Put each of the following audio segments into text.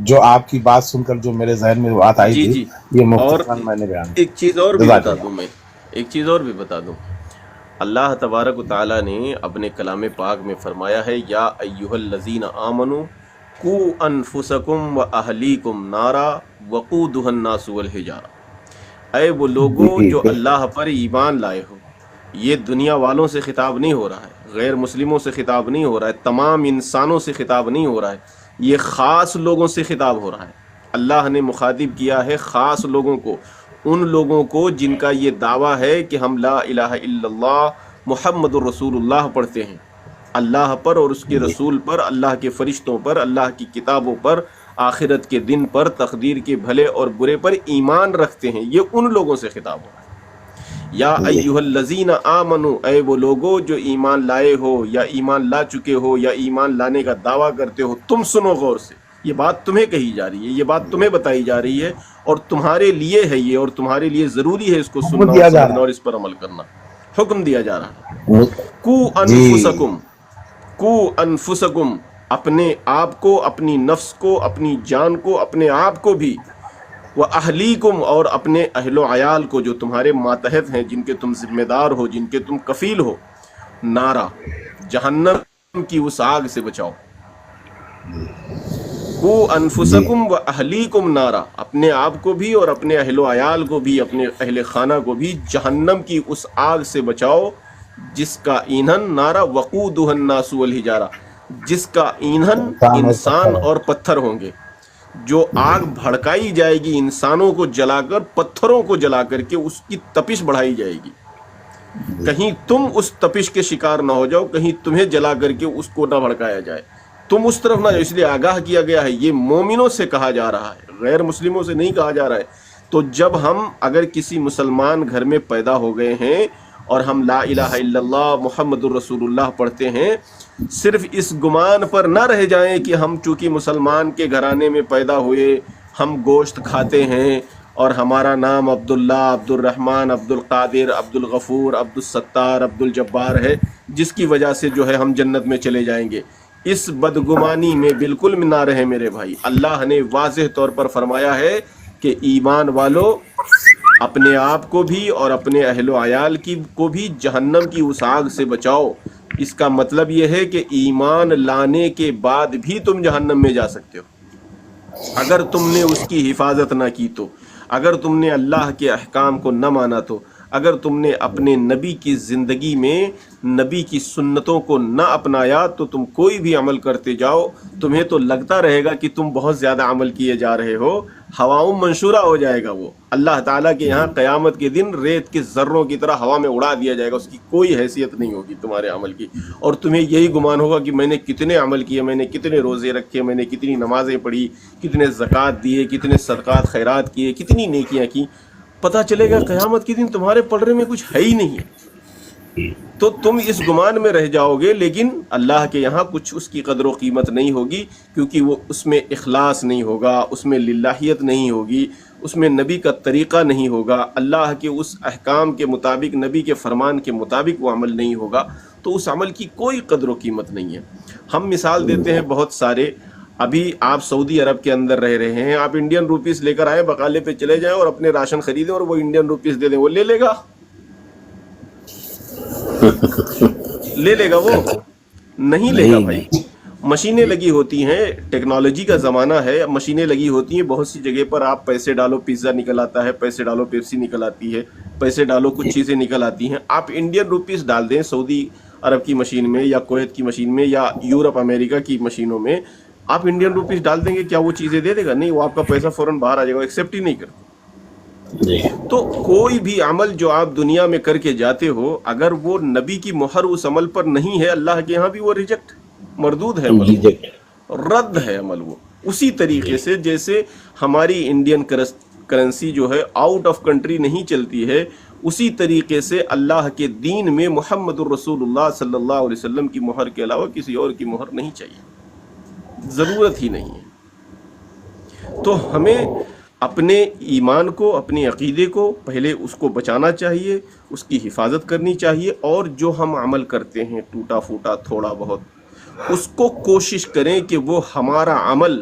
جو آپ کی بات سن کر جو میرے ذہن میں بات آئی جی تھی، جی، یہ اور مختصراً میں نے بیان ایک چیز اور کیا۔ بھی جزاک بتا دوں اللہ۔ میں، ایک چیز اور بھی بتا دوں، اللہ تبارک و تعالیٰ نے اپنے کلام پاک میں فرمایا ہے، یا ایہا الذین آمنوا قوا انفسکم و اہلیکم نارا وقودھا الناس والحجارہ، اے وہ لوگوں جی جو بالکل۔ اللہ پر ایمان لائے ہو۔ یہ دنیا والوں سے خطاب نہیں ہو رہا ہے، غیر مسلموں سے خطاب نہیں ہو رہا ہے، تمام انسانوں سے خطاب نہیں ہو رہا ہے، یہ خاص لوگوں سے خطاب ہو رہا ہے۔ اللہ نے مخاطب کیا ہے خاص لوگوں کو، ان لوگوں کو جن کا یہ دعویٰ ہے کہ ہم لا الہ الا اللہ محمد الرسول اللہ پڑھتے ہیں، اللہ پر اور اس کے جی رسول پر، اللہ کے فرشتوں پر، اللہ کی کتابوں پر، آخرت کے دن پر، تقدیر کے بھلے اور برے پر ایمان رکھتے ہیں، یہ ان لوگوں سے خطاب ہو رہا ہے۔ یا جی ایہا الذین آمنو، اے وہ لوگو جو ایمان لائے ہو یا ایمان لا چکے ہو یا ایمان لانے کا دعویٰ کرتے ہو، تم سنو غور سے، یہ بات تمہیں کہی جا رہی ہے، یہ بات تمہیں بتائی جا رہی ہے، اور تمہارے لیے ہے یہ، اور تمہارے لیے ضروری ہے اس کو حکم سننا اور دیا جا سمجھنا رہا اور اس پر عمل کرنا۔ حکم دیا جا رہا ہے، ہے۔ کو جی انفسکم، کو انفسکم، اپنے آپ کو، اپنی نفس کو، اپنی جان کو، اپنے آپ کو بھی، وہ اہلیکم، اور اپنے اہل و عیال کو جو تمہارے ماتحت ہیں، جن کے تم ذمہ دار ہو، جن کے تم کفیل ہو، نارا، جہنم کی اس آگ سے بچاؤ۔ کو جی انفسکم و اہلیکم نارا، اپنے آپ کو بھی اور اپنے اہل و عیال کو بھی، اپنے اہل خانہ کو بھی جہنم کی اس آگ سے بچاؤ، جس کا ایندھن، نارا وقودھا الناس والحجارہ، جس کا ایندھن انسان اور انسان پتھر ہے۔ اور پتھر ہوں گے۔ جو آگ بھڑکائی جائے گی انسانوں کو جلا کر، پتھروں کو جلا کر کے اس کی تپش بڑھائی جائے گی، کہیں تم اس تپش کے شکار نہ ہو جاؤ، کہیں تمہیں جلا کر کے اس کو نہ بھڑکایا جائے، تم اس طرف نہ جاؤ، اس لیے آگاہ کیا گیا ہے۔ یہ مومنوں سے کہا جا رہا ہے، غیر مسلموں سے نہیں کہا جا رہا ہے۔ تو جب ہم اگر کسی مسلمان گھر میں پیدا ہو گئے ہیں اور ہم لا الہ الا اللہ محمد الرسول اللہ پڑھتے ہیں، صرف اس گمان پر نہ رہ جائیں کہ ہم چونکہ مسلمان کے گھرانے میں پیدا ہوئے، ہم گوشت کھاتے ہیں اور ہمارا نام عبداللہ، عبد الرحمن، عبد القادر، عبد الغفور، عبد الستار، عبد الجبار ہے، جس کی وجہ سے جو ہے ہم جنت میں چلے جائیں گے۔ اس بدگمانی میں بالکل نہ رہے میرے بھائی۔ اللہ نے واضح طور پر فرمایا ہے کہ ایمان والو، اپنے آپ کو بھی اور اپنے اہل و عیال کی کو بھی جہنم کی اس آگ سے بچاؤ۔ اس کا مطلب یہ ہے کہ ایمان لانے کے بعد بھی تم جہنم میں جا سکتے ہو، اگر تم نے اس کی حفاظت نہ کی تو، اگر تم نے اللہ کے احکام کو نہ مانا تو، اگر تم نے اپنے نبی کی زندگی میں نبی کی سنتوں کو نہ اپنایا، تو تم کوئی بھی عمل کرتے جاؤ، تمہیں تو لگتا رہے گا کہ تم بہت زیادہ عمل کیے جا رہے ہو، ہواؤں منشورہ ہو جائے گا وہ۔ اللہ تعالیٰ کے یہاں قیامت کے دن ریت کے ذروں کی طرح ہوا میں اڑا دیا جائے گا، اس کی کوئی حیثیت نہیں ہوگی تمہارے عمل کی، اور تمہیں یہی گمان ہوگا کہ میں نے کتنے عمل کیے، میں نے کتنے روزے رکھے، میں نے کتنی نمازیں پڑھی، کتنے زکوٰۃ دیے، کتنے صدقات خیرات کیے، کتنی نیکیاں کی۔ پتہ چلے گا قیامت کے دن تمہارے پلڑے میں کچھ ہے ہی نہیں ہے، تو تم اس گمان میں رہ جاؤ گے، لیکن اللہ کے یہاں کچھ اس کی قدر و قیمت نہیں ہوگی، کیونکہ وہ اس میں اخلاص نہیں ہوگا، اس میں للہیت نہیں ہوگی، اس میں نبی کا طریقہ نہیں ہوگا، اللہ کے اس احکام کے مطابق، نبی کے فرمان کے مطابق وہ عمل نہیں ہوگا، تو اس عمل کی کوئی قدر و قیمت نہیں ہے۔ ہم مثال دیتے ہیں بہت سارے، ابھی آپ سعودی عرب کے اندر رہ رہے ہیں، آپ انڈین روپیز لے کر آئیں، بقالے پہ چلے جائیں اور اپنے راشن خریدیں اور وہ انڈین روپیز دے دیں، وہ لے لے گا؟ لے لے گا وہ؟ نہیں لے گا نہیں بھائی۔ نہیں۔ مشینیں لگی ہوتی ہیں، ٹیکنالوجی کا زمانہ ہے، مشینیں لگی ہوتی ہیں، بہت سی جگہ پر آپ پیسے ڈالو پیزا نکل آتا ہے، پیسے ڈالو پیپسی نکل آتی ہے، پیسے ڈالو کچھ چیزیں نکل آتی ہیں۔ آپ انڈین روپیز ڈال دیں سعودی عرب کی مشین میں یا کویت کی مشین میں یا یورپ امریکہ کی مشینوں میں، آپ انڈین روپیز ڈال دیں گے، کیا وہ چیزیں دے دے گا؟ نہیں، وہ آپ کا پیسہ فوراً باہر آ جائے گا، ایکسیپٹ ہی نہیں کرتا۔ جی تو کوئی بھی عمل جو آپ دنیا میں کر کے جاتے ہو، اگر وہ نبی کی مہر اس عمل پر نہیں ہے، اللہ کے یہاں بھی وہ ریجیکٹ، مردود ہے عمل، ریجیکٹ۔ وہ رد ہے عمل وہ۔ اسی طریقے جی سے جیسے ہماری انڈین کرنسی جو ہے آؤٹ آف کنٹری نہیں چلتی ہے، اسی طریقے سے اللہ کے دین میں محمد الرسول اللہ صلی اللہ علیہ وسلم کی مہر کے علاوہ کسی اور کی مہر نہیں چاہیے، ضرورت ہی نہیں ہے۔ تو ہمیں اپنے ایمان کو، اپنے عقیدے کو پہلے اس کو بچانا چاہیے، اس کی حفاظت کرنی چاہیے، اور جو ہم عمل کرتے ہیں ٹوٹا پھوٹا تھوڑا بہت، اس کو کوشش کریں کہ وہ ہمارا عمل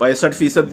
65%,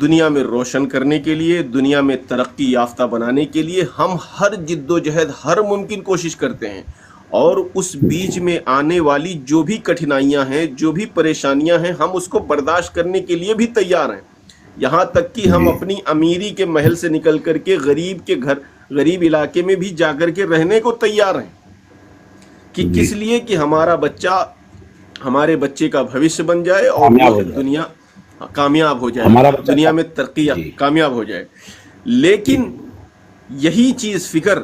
دنیا میں روشن کرنے کے لیے، دنیا میں ترقی یافتہ بنانے کے لیے ہم ہر جد و جہد، ہر ممکن کوشش کرتے ہیں، اور اس بیچ میں آنے والی جو بھی کٹھنائیاں ہیں، جو بھی پریشانیاں ہیں، ہم اس کو برداشت کرنے کے لیے بھی تیار ہیں، یہاں تک کہ ہم اپنی امیری کے محل سے نکل کر کے غریب کے گھر، غریب علاقے میں بھی جا کر کے رہنے کو تیار ہیں، کہ کس لیے کہ ہمارا بچہ، ہمارے بچے کا بھوشیہ بن جائے اور دنیا کامیاب ہو جائے، دنیا میں ترقی کامیاب ہو جائے۔ لیکن یہی چیز فکر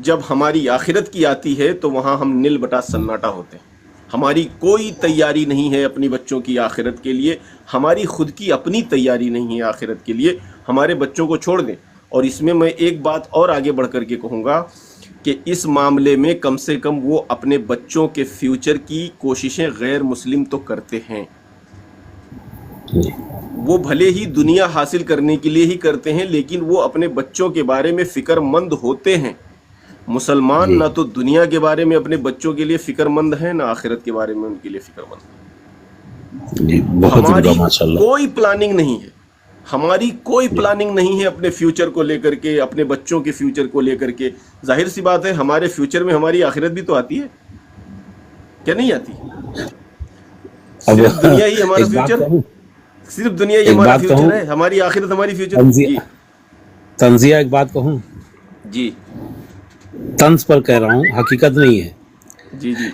جب ہماری آخرت کی آتی ہے تو وہاں ہم نل بٹا سناٹا ہوتے ہیں، ہماری کوئی تیاری نہیں ہے اپنی بچوں کی آخرت کے لیے، ہماری خود کی اپنی تیاری نہیں ہے آخرت کے لیے، ہمارے بچوں کو چھوڑ دیں۔ اور اس میں میں ایک بات اور آگے بڑھ کر کے کہوں گا کہ اس معاملے میں کم سے کم وہ اپنے بچوں کے فیوچر کی کوششیں غیر مسلم تو کرتے ہیں، وہ بھلے ہی دنیا حاصل کرنے کے لیے ہی کرتے ہیں، لیکن وہ اپنے بچوں کے بارے میں فکر مند ہوتے ہیں۔ مسلمان نہ تو دنیا کے بارے میں اپنے بچوں کے لیے فکر مند ہیں، نہ آخرت کے بارے میں ان کے لیے فکر مند ہیں۔ ہماری کوئی پلاننگ نہیں ہے، ہماری کوئی پلاننگ نہیں ہے اپنے فیوچر کو لے کر کے، اپنے بچوں کے فیوچر کو لے کر کے۔ ظاہر سی بات ہے ہمارے فیوچر میں ہماری آخرت بھی تو آتی ہے، کیا نہیں آتی؟ صرف دنیا ہی ہمارا فیوچر، صرف دنیا ہی ہمارا فیوچر ہے، ہماری آخرت ہماری فیوچر۔ جی تنزیہ ایک بات کہوں، جی طنز پر کہہ رہا ہوں، حقیقت نہیں ہے۔ جی جی